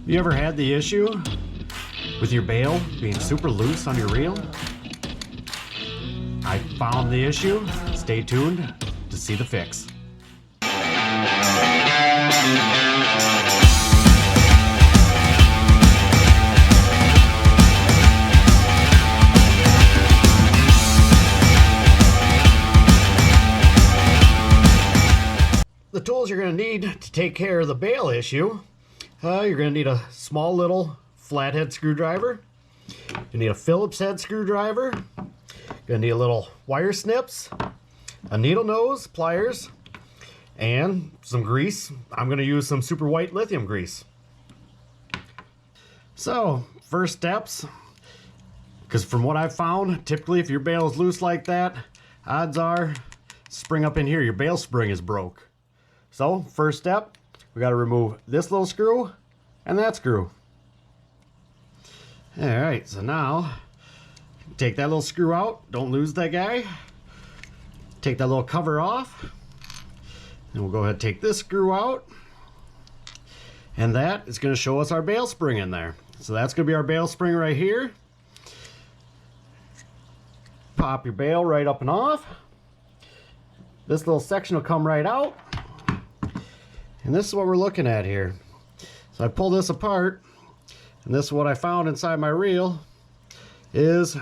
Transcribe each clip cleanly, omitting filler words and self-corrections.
You ever had the issue with your bail being super loose on your reel? I found the issue. Stay tuned to see the fix. The tools you're going to need to take care of the bail issue, you're going to need a small little flathead screwdriver. You need a Phillips head screwdriver. You're going to need a little wire snips, a needle nose, pliers, and some grease. I'm going to use some super white lithium grease. So, first steps, because from what I've found, typically if your bail is loose like that, odds are, spring up in here, your bail spring is broke. So, first step, we got to remove this little screw and that screw. Alright, so now, take that little screw out, don't lose that guy. Take that little cover off, and we'll go ahead and take this screw out. And that is going to show us our bail spring in there. So that's going to be our bail spring right here. Pop your bail right up and off. This little section will come right out. And this is what we're looking at here. So I pull this apart, and this is what I found inside my reel is,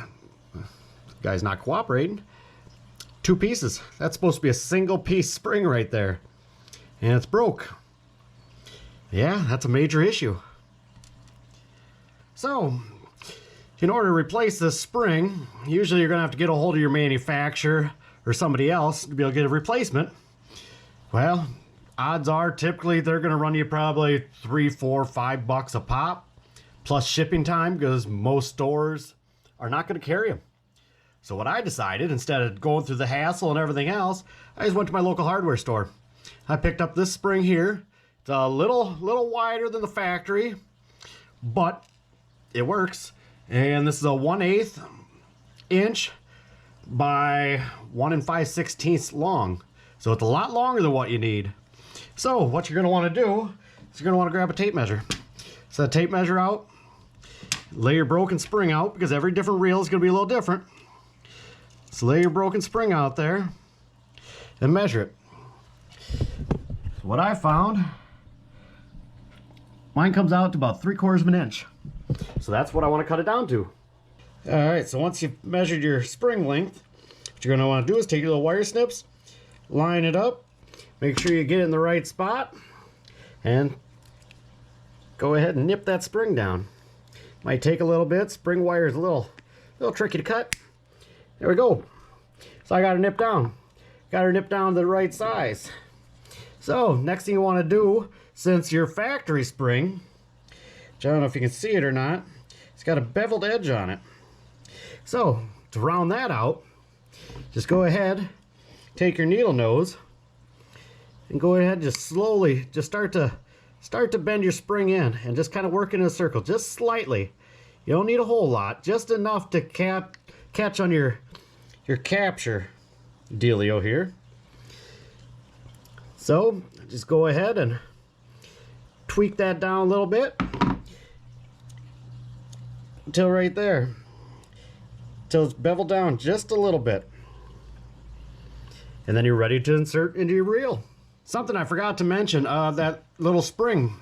guy's not cooperating, 2 pieces. That's supposed to be a single piece spring right there, and it's broke. Yeah, that's a major issue. So, in order to replace this spring, usually you're going to have to get a hold of your manufacturer or somebody else to be able to get a replacement. Well, odds are typically they're going to run you probably $3, $4, $5 a pop, plus shipping time, because most stores are not going to carry them. So what I decided, instead of going through the hassle and everything else, I just went to my local hardware store. I picked up this spring here. It's a little wider than the factory, but it works. And this is a 1/8 inch by 1 5/16 long. So it's a lot longer than what you need. So what you're going to want to do is you're going to want to grab a tape measure. Set a tape measure out, lay your broken spring out, because every different reel is going to be a little different. So lay your broken spring out there and measure it. So what I found, mine comes out to about 3/4 of an inch. So that's what I want to cut it down to. Alright, so once you've measured your spring length, what you're going to want to do is take your little wire snips, line it up, make sure you get it in the right spot, and go ahead and nip that spring down. Might take a little bit. Spring wire is a little tricky to cut. There we go. So I got her nipped down. Got her nipped down to the right size. So next thing you want to do, since your factory spring, which I don't know if you can see it or not, it's got a beveled edge on it. So to round that out, just go ahead, take your needle nose, and go ahead and just slowly start to bend your spring in, and just kind of work in a circle, just slightly. You don't need a whole lot, just enough to catch on your capture dealio here. So just go ahead and tweak that down a little bit until right there, until it's beveled down just a little bit, and then you're ready to insert into your reel. Something I forgot to mention, that little spring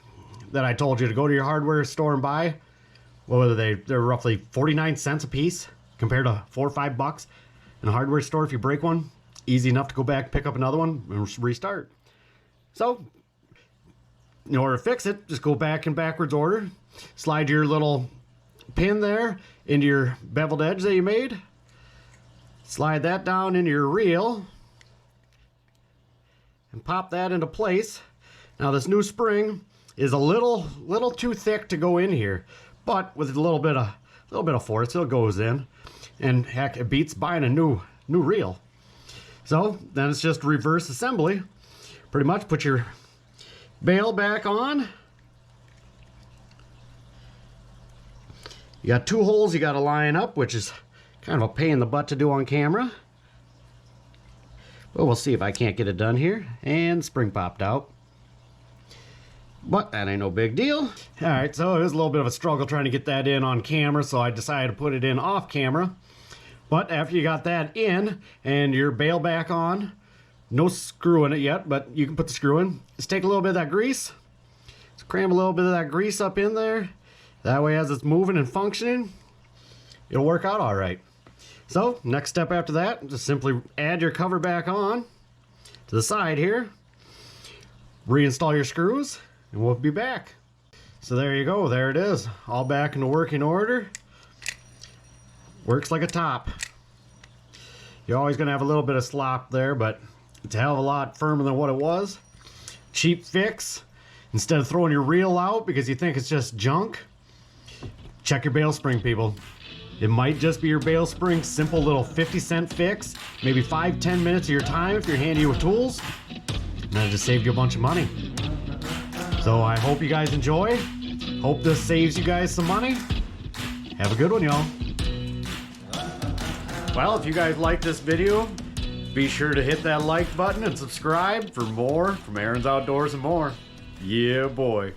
that I told you to go to your hardware store and buy, what were they? They're roughly 49 cents a piece compared to $4 or $5 in a hardware store. If you break one, easy enough to go back, pick up another one, and restart. So, in order to fix it, just go back in backwards order, slide your little pin there into your beveled edge that you made, slide that down into your reel, and pop that into place. Now this new spring is a little too thick to go in here, but with a little bit of force, it goes in, and heck, it beats buying a new reel. So then it's just reverse assembly. Pretty much put your bail back on. You got 2 holes you got to line up, which is kind of a pain in the butt to do on camera. But we'll see if I can't get it done here. And spring popped out. But that ain't no big deal. All right, so it was a little bit of a struggle trying to get that in on camera, so I decided to put it in off camera. But after you got that in and your bail back on, no screw in it yet, but you can put the screw in. Just take a little bit of that grease. Just cram a little bit of that grease up in there. That way as it's moving and functioning, it'll work out all right. So next step after that, just simply add your cover back on to the side here. Reinstall your screws and we'll be back. So there you go, there it is. All back into working order. Works like a top. You're always gonna have a little bit of slop there, but it's a hell of a lot firmer than what it was. Cheap fix. Instead of throwing your reel out because you think it's just junk, check your bail spring, people. It might just be your bail spring, simple little 50-cent fix, maybe 5-10 minutes of your time if you're handy with tools, and that just saved you a bunch of money. So I hope you guys enjoy. Hope this saves you guys some money. Have a good one, y'all. Well, if you guys liked this video, be sure to hit that like button and subscribe for more from Aaron's Outdoors and More. Yeah, boy.